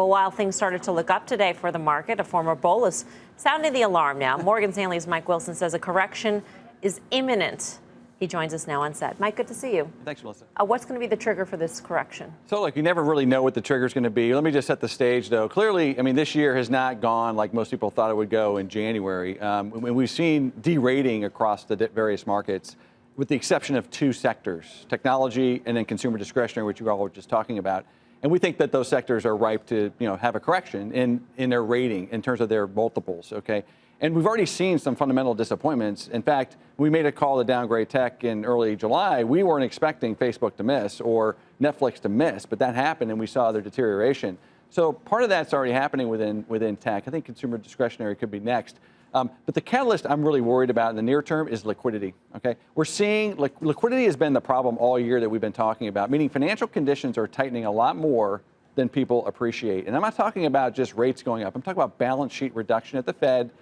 Well, while things started to look up today for the market, a former bull is sounding the alarm now. Morgan Stanley's Mike Wilson says a correction is imminent. He joins us now on set. Mike, good to see you. Thanks, Melissa. What's going to be the trigger for this correction? So, look, you never really know what the trigger is going to be. Let me just set the stage, though. Clearly, I mean, this year has not gone like most people thought it would go in January. We've seen derating across the various markets, with the exception of two sectors, technology and then consumer discretionary, which you all were just talking about. And we think that those sectors are ripe to, have a correction in their rating in terms of their multiples, okay? And we've already seen some fundamental disappointments. In fact, we made a call to downgrade tech in early July. We weren't expecting Facebook to miss or Netflix to miss, but that happened and we saw their deterioration. So part of that's already happening within tech. I think consumer discretionary could be next. But the catalyst I'm really worried about in the near term is liquidity, okay? We're seeing liquidity has been the problem all year that we've been talking about, meaning financial conditions are tightening a lot more than people appreciate. And I'm not talking about just rates going up. I'm talking about balance sheet reduction at the Fed.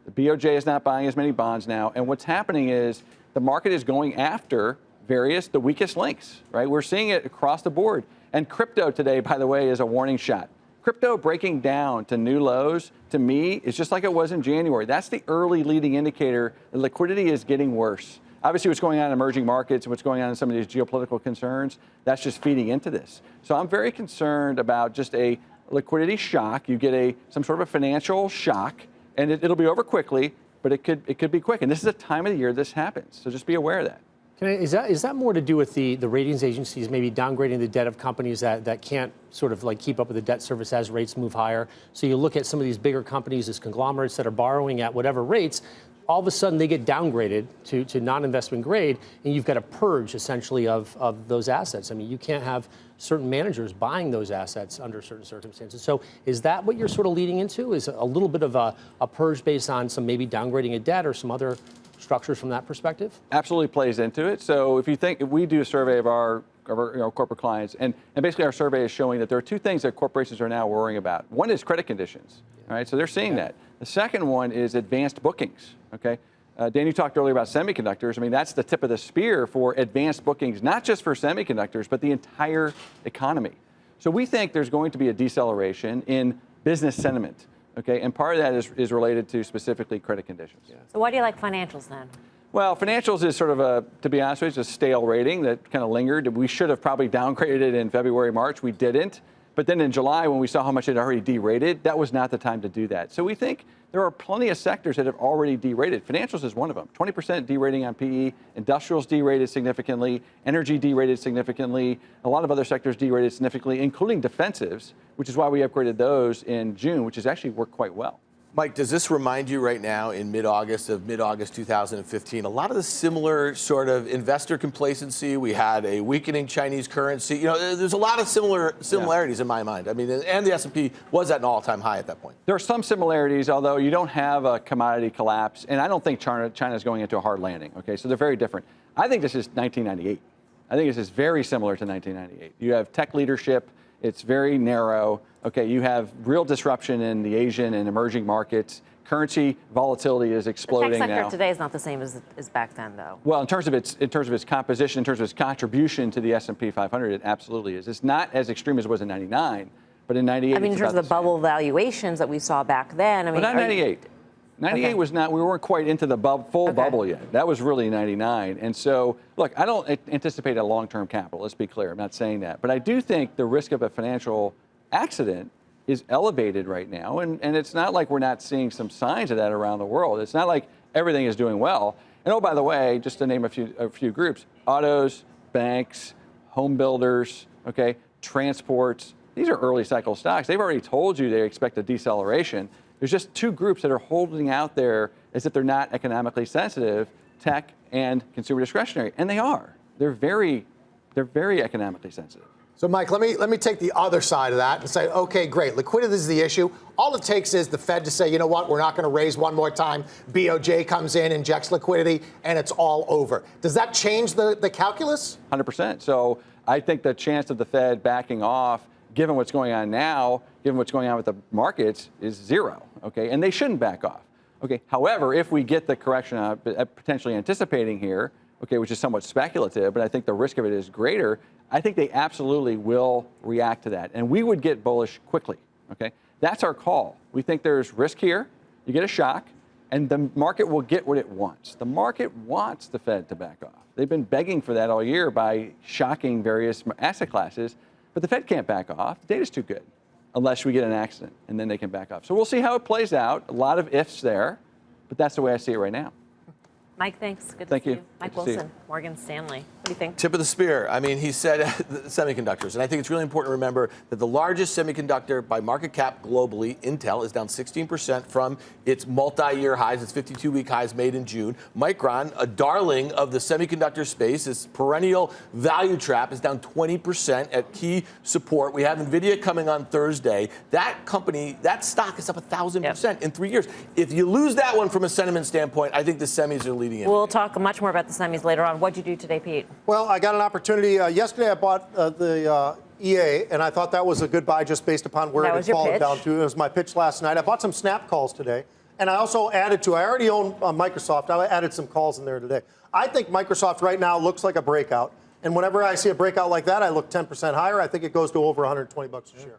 The BOJ is not buying as many bonds now. And what's happening is the market is going after the weakest links, right? We're seeing it across the board. And crypto today, by the way, is a warning shot. Crypto breaking down to new lows, to me, is just like it was in January. That's the early leading indicator that liquidity is getting worse. Obviously, what's going on in emerging markets, what's going on in some of these geopolitical concerns, that's just feeding into this. So I'm very concerned about just a liquidity shock. You get some sort of a financial shock, and it'll be over quickly, but it could be quick. And this is a time of the year this happens. So just be aware of that. Is that more to do with the ratings agencies maybe downgrading the debt of companies that can't sort of like keep up with the debt service as rates move higher? So you look at some of these bigger companies, these conglomerates that are borrowing at whatever rates, all of a sudden they get downgraded to non-investment grade, and you've got a purge essentially of those assets. I mean, you can't have certain managers buying those assets under certain circumstances. So is that what you're sort of leading into? Is a little bit of a purge based on some maybe downgrading of debt or some other structures from that perspective? Absolutely plays into it. So if we do a survey of our corporate clients, and basically our survey is showing that there are two things that corporations are now worrying about. One is credit conditions, all right? So they're seeing that. The second one is advanced bookings, okay? Dan, you talked earlier about semiconductors. I mean, that's the tip of the spear for advanced bookings, not just for semiconductors, but the entire economy. So we think there's going to be a deceleration in business sentiment. Okay, and part of that is related to specifically credit conditions. Yeah. So why do you like financials then? Well, financials is sort of to be honest with you, it's a stale rating that kind of lingered. We should have probably downgraded it in February, March. We didn't. But then in July, when we saw how much it already derated, that was not the time to do that. So we think there are plenty of sectors that have already derated. Financials is one of them. 20% derating on PE. Industrials derated significantly. Energy derated significantly. A lot of other sectors derated significantly, including defensives, which is why we upgraded those in June, which has actually worked quite well. Mike, does this remind you right now in mid-August 2015, a lot of the similar sort of investor complacency? We had a weakening Chinese currency. There's a lot of similarities in my mind. I mean, and the S&P was at an all-time high at that point. There are some similarities, although you don't have a commodity collapse, and I don't think China is going into a hard landing. Okay, so they're very different. I think this is 1998. I think this is very similar to 1998. You have tech leadership. It's very narrow. Okay, you have real disruption in the Asian and emerging markets. Currency volatility is exploding now. The tech sector today is not the same as back then, though. Well, in terms of its composition, in terms of its contribution to the S&P 500, it absolutely is. It's not as extreme as it was in '99, but in '98. I mean, in terms of the bubble valuations that we saw back then. I mean, but not '98. '98 was not. We weren't quite into the full bubble yet. That was really '99. And so, look, I don't anticipate a long-term capital. Let's be clear. I'm not saying that, but I do think the risk of a financial accident is elevated right now, and it's not like we're not seeing some signs of that around the world. It's not like everything is doing well. And oh, by the way, just to name a few groups: autos, banks, home builders, okay, transports. These are early cycle stocks. They've already told you they expect a deceleration. There's just two groups that are holding out there as if they're not economically sensitive: tech and consumer discretionary, and they are. They're very economically sensitive. So, Mike, let me take the other side of that and say, okay, great. Liquidity is the issue. All it takes is the Fed to say, you know what, we're not going to raise one more time. BOJ comes in, injects liquidity, and it's all over. Does that change the calculus? 100%. So I think the chance of the Fed backing off, given what's going on now, given what's going on with the markets, is zero. Okay, and they shouldn't back off. Okay. However, if we get the correction I'm potentially anticipating here, okay, which is somewhat speculative, but I think the risk of it is greater, I think they absolutely will react to that. And we would get bullish quickly. Okay, that's our call. We think there's risk here. You get a shock, and the market will get what it wants. The market wants the Fed to back off. They've been begging for that all year by shocking various asset classes, but the Fed can't back off. The data's too good unless we get an accident, and then they can back off. So we'll see how it plays out. A lot of ifs there, but that's the way I see it right now. Mike, thanks. Good to Thank see you. you. Mike Good to see you. Wilson, Morgan Stanley. What do you think? Tip of the spear. I mean, he said semiconductors. And I think it's really important to remember that the largest semiconductor by market cap globally, Intel, is down 16% from its multi-year highs, its 52-week highs made in June. Micron, a darling of the semiconductor space, its perennial value trap, is down 20% at key support. We have NVIDIA coming on Thursday. That company, that stock is up 1,000% in 3 years. If you lose that one from a sentiment standpoint, I think the semis are leading in. We'll talk much more about the semis later on. What'd you do today, Pete? Well, I got an opportunity. Yesterday, I bought the EA, and I thought that was a good buy just based upon where it had fallen down to. It was my pitch last night. I bought some snap calls today, and I also added to. I already own Microsoft. I added some calls in there today. I think Microsoft right now looks like a breakout, and whenever I see a breakout like that, I look 10% higher. I think it goes to over 120 bucks a share.